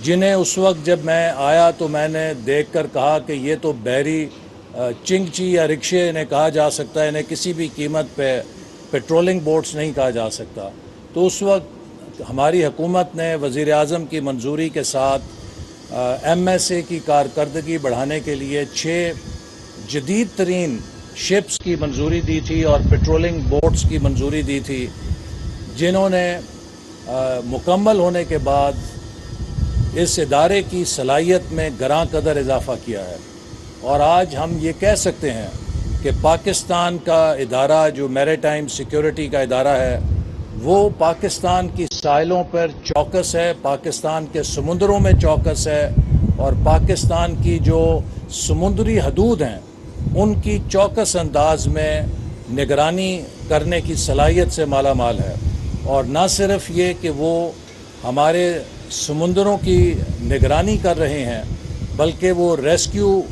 जिन्हें उस वक्त जब मैं आया तो मैंने देखकर कहा कि ये तो बहरी चिंगची या रिक्शे इन्हें कहा जा सकता है, इन्हें किसी भी कीमत पे पेट्रोलिंग बोट्स नहीं कहा जा सकता। तो उस वक्त हमारी हुकूमत ने वज़ीर आज़म की मंजूरी के साथ MSA की कारकर्दगी बढ़ाने के लिए 6 जदीद तरीन शिप्स की मंजूरी दी थी और पेट्रोलिंग बोट्स की मंजूरी दी थी, जिन्होंने मुकम्मल होने के बाद इस इदारे की सलाहियत में गरां कदर इजाफ़ा किया है। और आज हम ये कह सकते हैं कि पाकिस्तान का इदारा जो मैरीटाइम सिक्योरिटी का इदारा है वो पाकिस्तान की साहिलों पर चौकस है, पाकिस्तान के समुंदरों में चौकस है और पाकिस्तान की जो समुंदरी हदूद हैं उनकी चौकस अंदाज में निगरानी करने की सलाहियत से माला माल है। और न सिर्फ ये कि वो हमारे समुंदरों की निगरानी कर रहे हैं, बल्कि वो रेस्क्यू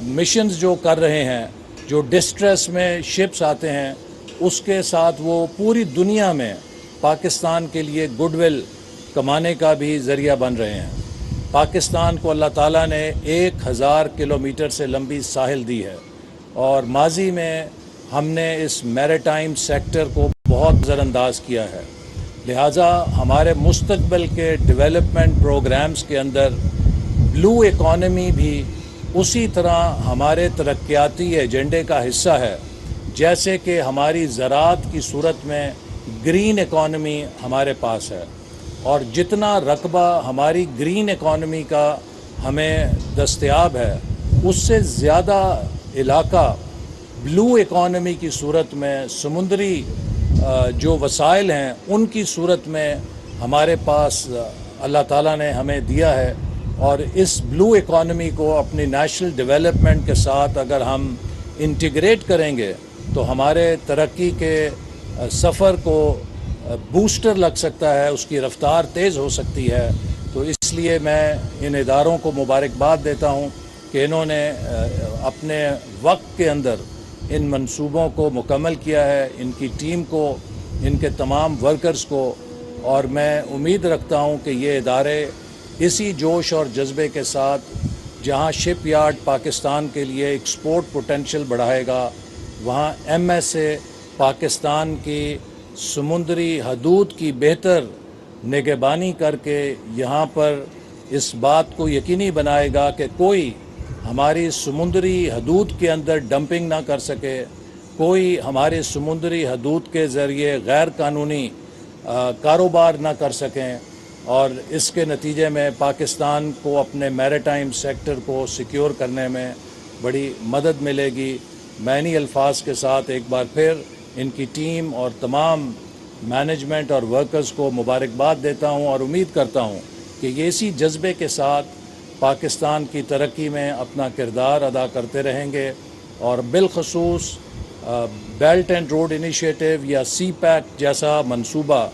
मिशंस जो कर रहे हैं, जो डिस्ट्रेस में शिप्स आते हैं, उसके साथ वो पूरी दुनिया में पाकिस्तान के लिए गुडविल कमाने का भी ज़रिया बन रहे हैं। पाकिस्तान को अल्लाह ताला ने 1000 किलोमीटर से लंबी साहिल दी है और माजी में हमने इस मैरीटाइम सेक्टर को बहुत नज़रअंदाज किया है। लिहाजा हमारे मुस्तकबिल के डेवलपमेंट प्रोग्राम्स के अंदर ब्लू इकॉनमी भी उसी तरह हमारे तरक्याती एजेंडे का हिस्सा है, जैसे कि हमारी ज़राअत की सूरत में ग्रीन इकॉनमी हमारे पास है। और जितना रकबा हमारी ग्रीन इकॉनमी का हमें दस्तयाब है, उससे ज़्यादा इलाका ब्लू इकॉनमी की सूरत में, समुंदरी जो वसाइल हैं उनकी सूरत में हमारे पास अल्लाह ताला ने हमें दिया है। और इस ब्लू इकॉनमी को अपनी नेशनल डेवलपमेंट के साथ अगर हम इंटीग्रेट करेंगे तो हमारे तरक्की के सफ़र को बूस्टर लग सकता है, उसकी रफ्तार तेज़ हो सकती है। तो इसलिए मैं इन इदारों को मुबारकबाद देता हूँ कि इन्होंने अपने वक्त के अंदर इन मंसूबों को मुकम्मल किया है, इनकी टीम को, इनके तमाम वर्कर्स को। और मैं उम्मीद रखता हूँ कि ये इदारे इसी जोश और जज्बे के साथ जहाँ शिप यार्ड पाकिस्तान के लिए एक्सपोर्ट पोटेंशियल बढ़ाएगा, वहाँ MSA पाकिस्तान की समुंदरी हदूद की बेहतर निगहबानी करके यहाँ पर इस बात को यकीनी बनाएगा कि कोई हमारी समुंदरी हदूद के अंदर डंपिंग ना कर सके, कोई हमारे समुंदरी हदूद के ज़रिए गैर कानूनी कारोबार ना कर सकें। और इसके नतीजे में पाकिस्तान को अपने मैरीटाइम सेक्टर को सिक्योर करने में बड़ी मदद मिलेगी। मैं इन्हीं अल्फाज के साथ एक बार फिर इनकी टीम और तमाम मैनेजमेंट और वर्कर्स को मुबारकबाद देता हूं और उम्मीद करता हूं कि ये इसी जज्बे के साथ पाकिस्तान की तरक्की में अपना किरदार अदा करते रहेंगे। और बिलखसूस बेल्ट एंड रोड इनिशिएटिव या CPAC जैसा मंसूबा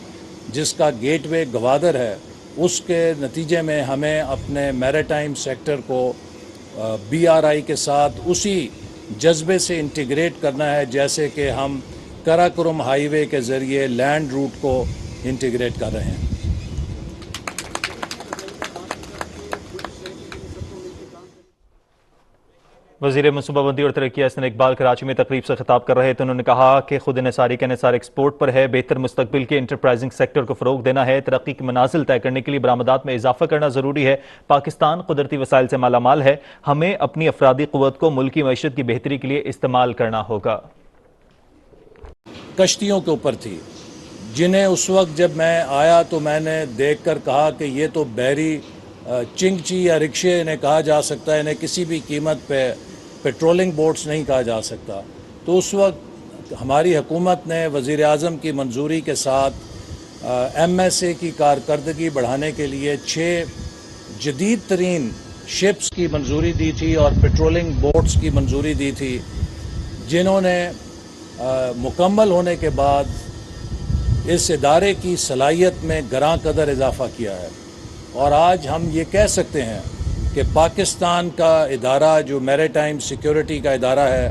जिसका गेटवे गवादर है, उसके नतीजे में हमें अपने मैरीटाइम सेक्टर को BRI के साथ उसी जज्बे से इंटीग्रेट करना है जैसे कि हम कराकोरम हाईवे के ज़रिए लैंड रूट को इंटीग्रेट कर रहे हैं। वज़ीर मनसूबाबंदी और तरक्की हसन इकबाल कराची में तकरीब से खिताब कर रहे थे। उन्होंने कहा कि खुद इन्हिसारी का इन्हिसार एक्सपोर्ट पर है, बेहतर मुस्तकबिल के इंटरप्राइजिंग सेक्टर को फ़रोग देना है, तरक्की की मनाजिल तय करने के लिए बरामदात में इजाफा करना ज़रूरी है। पाकिस्तान कुदरती वसाइल से माला माल है, हमें अपनी अफरादी क़ुव्वत को मुल्क की मईशत की बेहतरी के लिए इस्तेमाल करना होगा। कश्तियों के ऊपर थी, जिन्हें उस वक्त जब मैं आया तो मैंने देख कर कहा कि ये तो बहरी चिंगची या रिक्शे इन्हें कहा जा सकता है, इन्हें किसी भी कीमत पे पेट्रोलिंग बोट्स नहीं कहा जा सकता। तो उस वक्त हमारी हुकूमत ने वज़ीर आज़म की मंजूरी के साथ MSA की कारकर्दगी बढ़ाने के लिए 6 जदीद तरीन शिप्स की मंजूरी दी थी और पेट्रोलिंग बोट्स की मंजूरी दी थी, जिन्होंने मुकम्मल होने के बाद इस इदारे की सलाहियत में गरां कदर इजाफ़ा किया है। और आज हम ये कह सकते हैं कि पाकिस्तान का इदारा जो मैरीटाइम सिक्योरिटी का इदारा है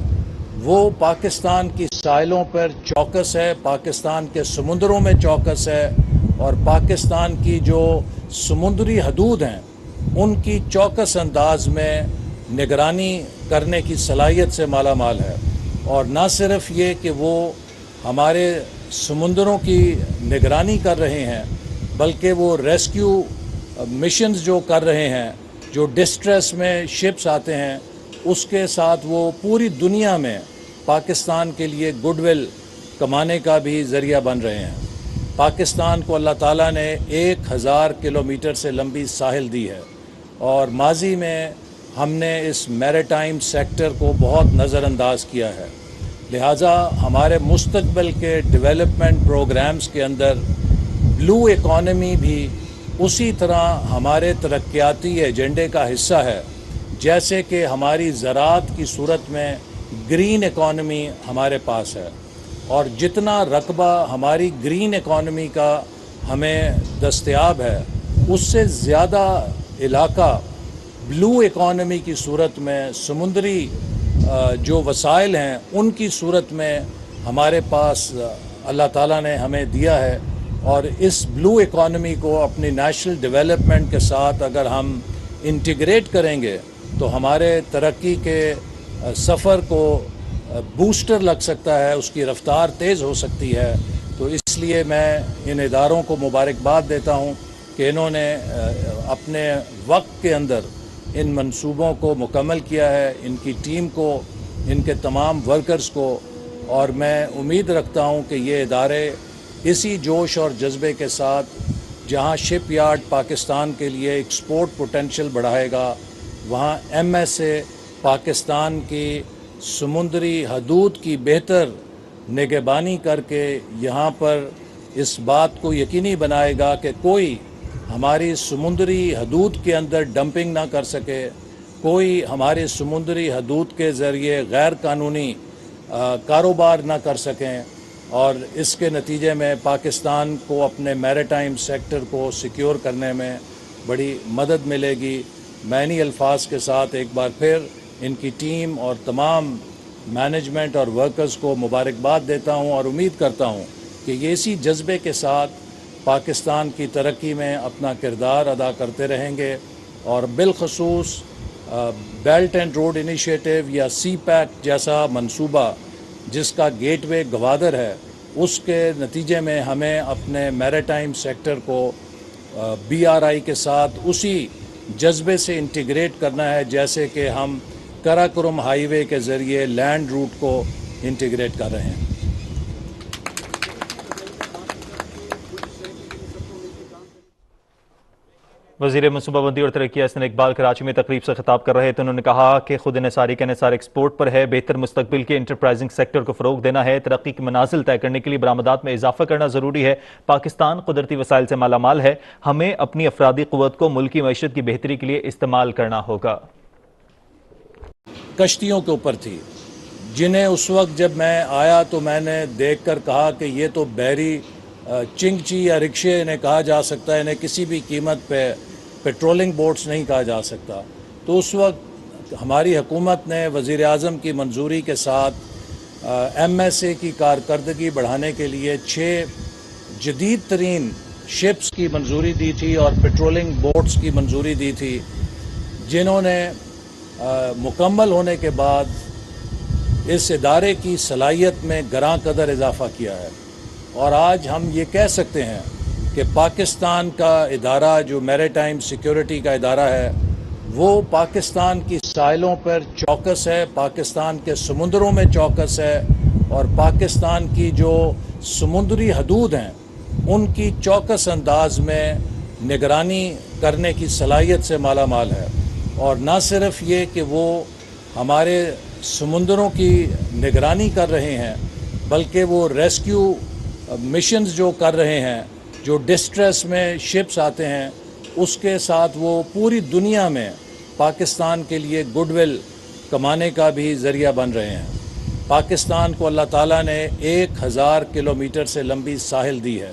वो पाकिस्तान की साहिलों पर चौकस है, पाकिस्तान के समुंदरों में चौकस है और पाकिस्तान की जो समुंदरी हदूद हैं ان کی چوکس انداز میں نگرانی کرنے کی صلاحیت سے مالا مال ہے، اور نہ صرف یہ کہ وہ ہمارے سمندروں کی نگرانی کر رہے ہیں، بلکہ وہ ریسکیو مشنز جو کر رہے ہیں، جو ڈسٹریس میں شپس آتے ہیں، اس کے ساتھ وہ پوری دنیا میں پاکستان کے لیے گڈ ول کمانے کا بھی ذریعہ بن رہے ہیں۔ پاکستان کو اللہ تعالیٰ نے 1000 کلومیٹر سے لمبی ساحل دی ہے، اور ماضی میں ہم نے اس میریٹائم سیکٹر کو بہت نظر انداز کیا ہے، لہٰذا ہمارے مستقبل کے ڈیولپمنٹ پروگرامز کے اندر بلو اکانومی بھی اسی طرح ہمارے ترقیاتی ایجنڈے کا حصہ ہے، جیسے کہ ہماری زراعت کی صورت میں گرین اکانومی ہمارے پاس ہے، اور جتنا رقبہ ہماری گرین اکانومی کا ہمیں دستیاب ہے، اس سے زیادہ علاقہ بلو اکانومی کی صورت میں سمندری جو وسائل ہیں ان کی صورت میں ہمارے پاس اللہ تعالیٰ نے ہمیں دیا ہے، اور اس بلو اکانومی کو اپنی نیشنل ڈیولپمنٹ کے ساتھ اگر ہم انٹیگریٹ کریں گے تو ہمارے ترقی کے سفر کو بوسٹر لگ سکتا ہے، اس کی رفتار تیز ہو سکتی ہے۔ تو اس لیے میں ان اداروں کو مبارکباد دیتا ہوں کہ انہوں نے اپنے وقت کے اندر ان منصوبوں کو مکمل کیا ہے، ان کی ٹیم کو، ان کے تمام ورکرز کو، اور میں امید رکھتا ہوں کہ یہ ادارے اسی جوش اور جذبے کے ساتھ جہاں شپ یارڈ پاکستان کے لیے ایکسپورٹ پوٹینشیل بڑھائے گا، وہاں ایم ایس اے پاکستان کی سمندری حدود کی بہتر نگہبانی کر کے یہاں پر اس بات کو یقینی بنائے گا کہ کوئی ہماری سمندری حدود کے اندر ڈمپنگ نہ کر سکے، کوئی ہماری سمندری حدود کے ذریعے غیر قانونی کاروبار نہ کر سکیں، اور اس کے نتیجے میں پاکستان کو اپنے میریٹائم سیکٹر کو سیکیور کرنے میں بڑی مدد ملے گی۔ میں انہی الفاظ کے ساتھ ایک بار پھر ان کی ٹیم اور تمام مینجمنٹ اور ورکرز کو مبارکباد دیتا ہوں، اور امید کرتا ہوں کہ یہ اسی جذبے کے ساتھ پاکستان کی ترقی میں اپنا کردار ادا کرتے رہیں گے، اور بالخصوص بیلٹ اینڈ روڈ انیشیٹو یا سی پیک جیسا منصوبہ جس کا گیٹ وے گوادر ہے، اس کے نتیجے میں ہمیں اپنے میریٹائم سیکٹر کو بی آر آئی کے ساتھ اسی جذبے سے انٹیگریٹ کرنا ہے جیسے کہ ہم کراکرم ہائی وے کے ذریعے لینڈ روٹ کو انٹیگریٹ کر رہے ہیں۔ وزیر منصوبہ بندی اور ترقی احسن اقبال کراچی میں تقریب سے خطاب کر رہے تھے۔ انہوں نے کہا کہ خود انحصاری کا انحصار ایکسپورٹ پر ہے، بہتر مستقبل کے انٹرپرائزنگ سیکٹر کو فروغ دینا ہے، ترقی کی منازل طے کرنے کے لیے برآمدات میں اضافہ کرنا ضروری ہے۔ پاکستان قدرتی وسائل سے مالا مال ہے، ہمیں اپنی افرادی قوت کو ملکی معیشت کی بہتری کے لیے استعمال کرنا ہوگا۔ کشتیوں کے اوپر تھی، جنہیں اس وقت جب میں آیا تو میں نے دیکھ کر کہا کہ یہ تو بحری چنگچی یا رکشے انہیں کہا جا سکتا ہے، انہیں کسی بھی قیمت پہ پیٹرولنگ بوٹس نہیں کہا جا سکتا۔ تو اس وقت ہماری حکومت نے وزیر اعظم کی منظوری کے ساتھ ایم ایس اے کی کارکردگی بڑھانے کے لیے 6 جدید ترین شپس کی منظوری دی تھی اور پیٹرولنگ بوٹس کی منظوری دی تھی، جنہوں نے مکمل ہونے کے بعد اس ادارے کی صلاحیت میں گراں قدر اضافہ کیا ہے، اور آج ہم یہ کہہ سکتے ہیں کہ پاکستان کا ادارہ جو میریٹائم سیکیورٹی کا ادارہ ہے وہ پاکستان کی ساحلوں پر چوکس ہے، پاکستان کے سمندروں میں چوکس ہے، اور پاکستان کی جو سمندری حدود ہیں ان کی چوکس انداز میں نگرانی کرنے کی صلاحیت سے مالا مال ہے، اور نہ صرف یہ کہ وہ ہمارے سمندروں کی نگرانی کر رہے ہیں، بلکہ وہ ریسکیو مشنز جو کر رہے ہیں، جو ڈسٹریس میں شپس آتے ہیں، اس کے ساتھ وہ پوری دنیا میں پاکستان کے لیے گڈ ول کمانے کا بھی ذریعہ بن رہے ہیں۔ پاکستان کو اللہ تعالیٰ نے 1000 کلومیٹر سے لمبی ساحل دی ہے،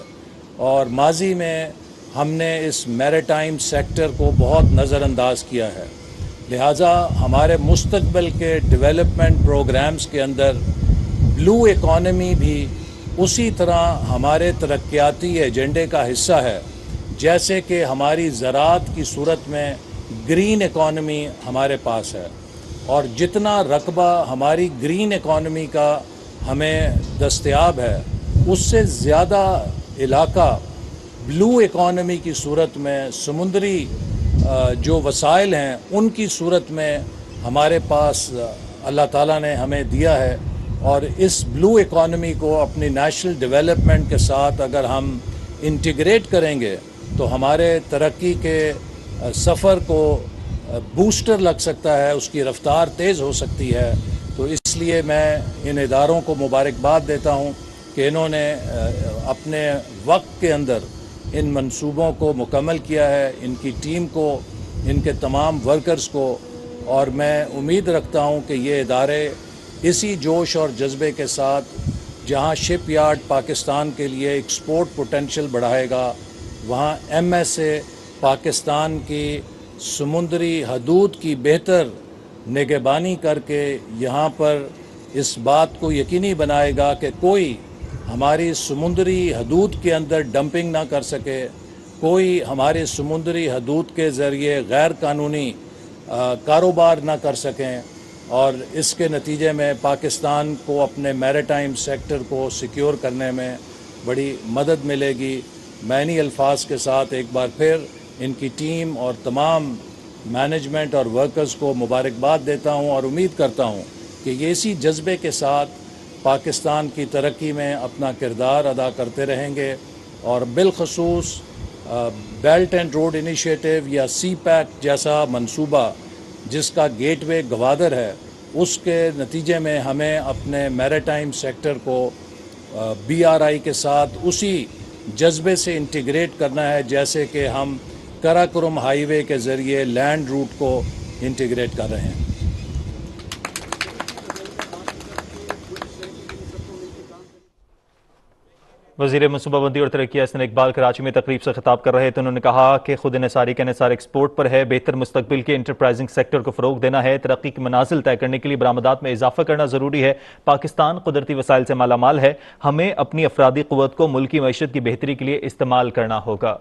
اور ماضی میں ہم نے اس میریٹائم سیکٹر کو بہت نظر انداز کیا ہے، لہٰذا ہمارے مستقبل کے ڈیولپمنٹ پروگرامز کے اندر بلو اکانومی بھی اسی طرح ہمارے ترقیاتی ایجنڈے کا حصہ ہے، جیسے کہ ہماری زراعت کی صورت میں ग्रीन इकॉनमी हमारे पास है, और जितना रकबा हमारी ग्रीन इकॉनमी का हमें दस्तयाब है, उससे ज़्यादा इलाका ब्लू इकॉनमी की सूरत में, समुद्री जो वसाइल हैं उनकी सूरत में हमारे पास अल्लाह ताला ने हमें दिया है। और इस ब्लू इकॉनमी को अपनी नेशनल डेवलपमेंट के साथ अगर हम इंटीग्रेट करेंगे तो हमारे तरक्की के सफ़र को बूस्टर लग सकता है, उसकी रफ्तार तेज़ हो सकती है। तो इसलिए मैं इन इदारों को मुबारकबाद देता हूँ कि इन्होंने अपने वक्त के अंदर इन मंसूबों को मुकम्मल किया है, इनकी टीम को, इनके तमाम वर्कर्स को। और मैं उम्मीद रखता हूँ कि ये इदारे इसी जोश और जज्बे के साथ जहाँ शिप यार्ड पाकिस्तान के लिए एक्सपोर्ट पोटेंशियल बढ़ाएगा, वहाँ MSA पाकिस्तान की समुद्री हदूद की बेहतर निगहबानी करके यहाँ पर इस बात को यकीनी बनाएगा कि कोई हमारी समुद्री हदूद के अंदर डंपिंग ना कर सके, कोई हमारे समुद्री हदूद के ज़रिए गैर कानूनी कारोबार ना कर सकें, और इसके नतीजे में पाकिस्तान को अपने मैरीटाइम सेक्टर को सिक्योर करने में बड़ी मदद मिलेगी। मैं इन्हीं अल्फाज के साथ एक बार फिर इनकी टीम और तमाम मैनेजमेंट और वर्कर्स को मुबारकबाद देता हूँ और उम्मीद करता हूँ कि ये इसी जज्बे के साथ पाकिस्तान की तरक्की में अपना किरदार अदा करते रहेंगे। और बिलखसूस बेल्ट एंड रोड इनिशिएटिव या CPAC जैसा मंसूबा जिसका गेटवे गवादर है, उसके नतीजे में हमें अपने मैरीटाइम सेक्टर को BRI के साथ उसी जज्बे से इंटीग्रेट करना है जैसे कि हम कराकोरम हाईवे के ज़रिए लैंड रूट को इंटीग्रेट कर रहे हैं। वज़ीर मनसूबाबंदी और तरक्की हसन इकबाल कराची में तकरीब से खिताब कर रहे थे। उन्होंने कहा कि खुद इन्हिसारी का इन्हिसार एक्सपोर्ट पर है, बेहतर मुस्तकबिल के इंटरप्राइजिंग सेक्टर को फ़रोग देना है, तरक्की की मनाजिल तय करने के लिए बरामदात में इजाफा करना ज़रूरी है। पाकिस्तान कुदरती वसाइल से मालामाल है, हमें अपनी अफरादी क़ुव्वत को मुल्की मईशत की बेहतरी के लिए इस्तेमाल करना होगा।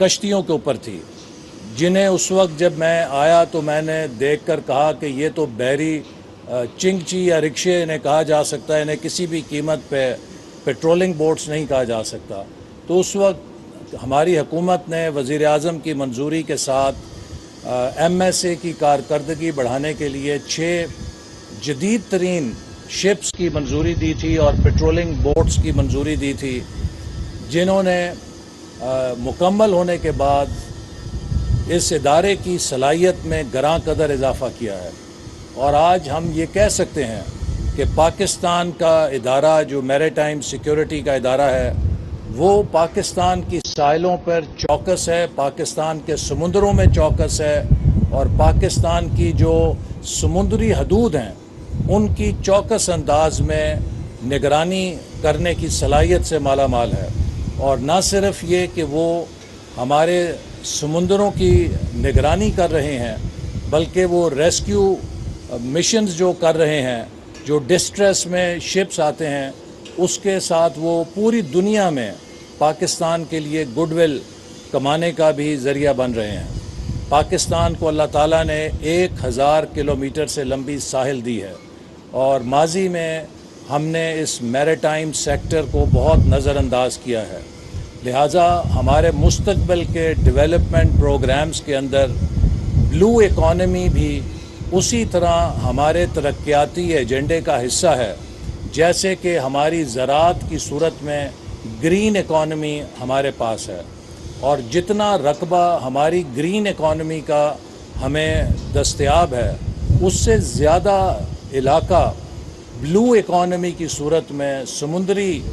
कश्तियों के ऊपर थी जिन्हें उस वक्त जब मैं आया तो मैंने देख कर कहा कि ये तो बहरी चिंगची या रिक्शे इन्हें कहा जा सकता है, इन्हें किसी भी कीमत पे पेट्रोलिंग बोट्स नहीं कहा जा सकता। तो उस वक्त हमारी हुकूमत ने वज़ीर आज़म की मंजूरी के साथ MSA की कारकर्दगी बढ़ाने के लिए 6 जदीद तरीन शिप्स की मंजूरी दी थी और पेट्रोलिंग बोट्स की मंजूरी दी थी, जिन्होंने मुकम्मल होने के बाद इस इदारे की सलाहियत में गरां कदर इजाफ़ा किया है। और आज हम ये कह सकते हैं कि पाकिस्तान का इदारा जो मैरीटाइम सिक्योरिटी का इदारा है, वो पाकिस्तान की साहिलों पर चौकस है, पाकिस्तान के समुंदरों में चौकस है, और पाकिस्तान की जो समुद्री हदूद हैं उनकी चौकस अंदाज में निगरानी करने की सलाहियत से माला माल है। और न सिर्फ ये कि वो हमारे समुंदरों की निगरानी कर रहे हैं, बल्कि वो रेस्क्यू मिशंस जो कर रहे हैं, जो डिस्ट्रेस में शिप्स आते हैं, उसके साथ वो पूरी दुनिया में पाकिस्तान के लिए गुडविल कमाने का भी ज़रिया बन रहे हैं। पाकिस्तान को अल्लाह ताला ने 1000 किलोमीटर से लंबी साहिल दी है, और माजी में हमने इस मैरीटाइम सेक्टर को बहुत नज़रअंदाज किया है। लिहाजा हमारे मुस्तकबिल के डेवलपमेंट प्रोग्राम्स के अंदर ब्लू इकॉनमी भी उसी तरह हमारे तरक्याती एजेंडे का हिस्सा है जैसे कि हमारी ज़राअत की सूरत में ग्रीन इकॉनमी हमारे पास है। और जितना रकबा हमारी ग्रीन इकॉनमी का हमें दस्तयाब है, उससे ज़्यादा इलाका ब्लू इकॉनमी की सूरत में, समुद्री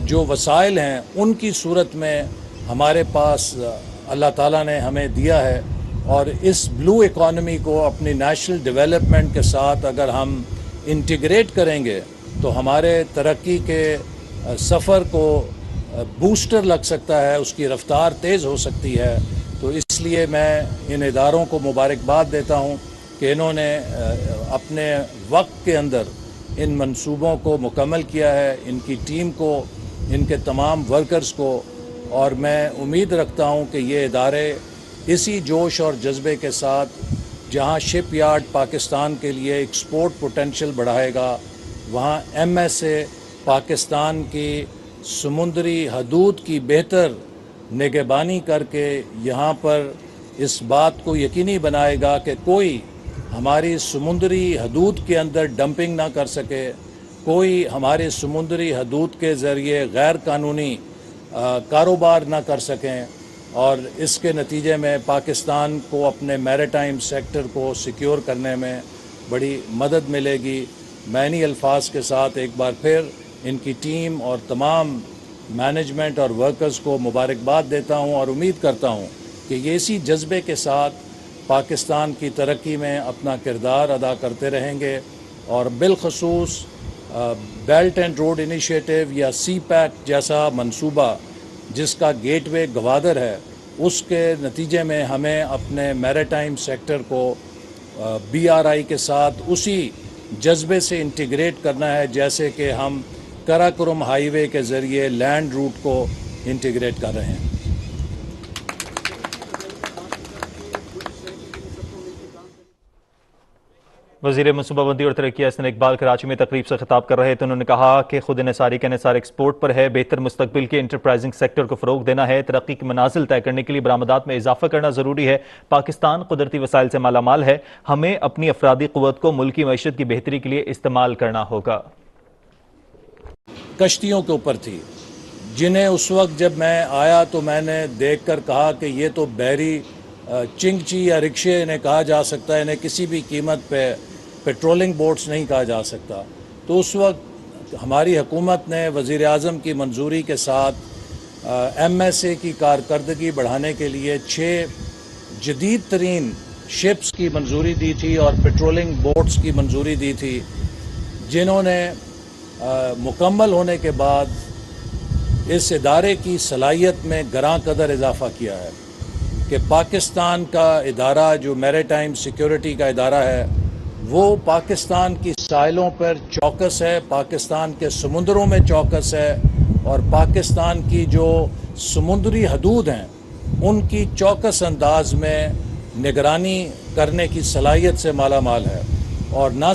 जो वसाइल हैं उनकी सूरत में हमारे पास अल्लाह ताला ने हमें दिया है। और इस ब्लू इकॉनमी को अपनी नेशनल डेवलपमेंट के साथ अगर हम इंटीग्रेट करेंगे तो हमारे तरक्की के सफ़र को बूस्टर लग सकता है, उसकी रफ्तार तेज़ हो सकती है। तो इसलिए मैं इन इदारों को मुबारकबाद देता हूँ कि इन्होंने अपने वक्त के अंदर इन मंसूबों को मुकम्मल किया है, इनकी टीम को, इनके तमाम वर्कर्स को। और मैं उम्मीद रखता हूँ कि ये इदारे اسی جوش اور جذبے کے ساتھ جہاں شپ یارڈ پاکستان کے لیے ایکسپورٹ پوٹینشیل بڑھائے گا، وہاں ایم ایس اے پاکستان کی سمندری حدود کی بہتر نگہبانی کر کے یہاں پر اس بات کو یقینی بنائے گا کہ کوئی ہماری سمندری حدود کے اندر ڈمپنگ نہ کر سکے، کوئی ہماری سمندری حدود کے ذریعے غیر قانونی کاروبار نہ کر سکیں، اور اس کے نتیجے میں پاکستان کو اپنے میریٹائم سیکٹر کو سیکیور کرنے میں بڑی مدد ملے گی۔ میں انہی الفاظ کے ساتھ ایک بار پھر ان کی ٹیم اور تمام مینجمنٹ اور ورکرز کو مبارکباد دیتا ہوں اور امید کرتا ہوں کہ یہ اسی جذبے کے ساتھ پاکستان کی ترقی میں اپنا کردار ادا کرتے رہیں گے، اور بالخصوص بیلٹ اینڈ روڈ انیشیٹو یا سی پیک جیسا منصوبہ جس کا گیٹ وے گوادر ہے، اس کے نتیجے میں ہمیں اپنے میریٹائم سیکٹر کو بی آر آئی کے ساتھ اسی جذبے سے انٹیگریٹ کرنا ہے جیسے کہ ہم کراکرم ہائی وے کے ذریعے لینڈ روٹ کو انٹیگریٹ کر رہے ہیں۔ وزیر منصوبہ بندی اور ترقی احسن اقبال کراچی میں تقریب سے خطاب کر رہے تھے۔ انہوں نے کہا کہ خود انحصاری کا انحصار ایکسپورٹ پر ہے، بہتر مستقبل کے انٹرپرائزنگ سیکٹر کو فروغ دینا ہے، ترقی کی منازل طے کرنے کے لیے برآمدات میں اضافہ کرنا ضروری ہے۔ پاکستان قدرتی وسائل سے مالا مال ہے، ہمیں اپنی افرادی قوت کو ملکی معیشت کی بہتری کے لیے استعمال کرنا ہوگا۔ کشتیوں کے اوپر تھی جنہیں اس وقت جب میں آیا تو میں نے دیکھ کر کہا کہ یہ تو بحری چنگچی یا رکشے انہیں کہا جا سکتا ہے، انہیں کسی بھی قیمت پہ پیٹرولنگ بوٹس نہیں کہا جا سکتا۔ تو اس وقت ہماری حکومت نے وزیر اعظم کی منظوری کے ساتھ ایم ایس اے کی کارکردگی بڑھانے کے لیے 6 جدید ترین شپس کی منظوری دی تھی اور پیٹرولنگ بوٹس کی منظوری دی تھی، جنہوں نے مکمل ہونے کے بعد اس ادارے کی صلاحیت میں گراں قدر اضافہ کیا ہے کہ پاکستان کا ادارہ جو میریٹائم سیکیورٹی کا ادارہ ہے وہ پاکستان کی ساحلوں پر چوکس ہے، پاکستان کے سمندروں میں چوکس ہے، اور پاکستان کی جو سمندری حدود ہیں ان کی چوکس انداز میں نگرانی کرنے کی صلاحیت سے مالا مال ہے، اور نہ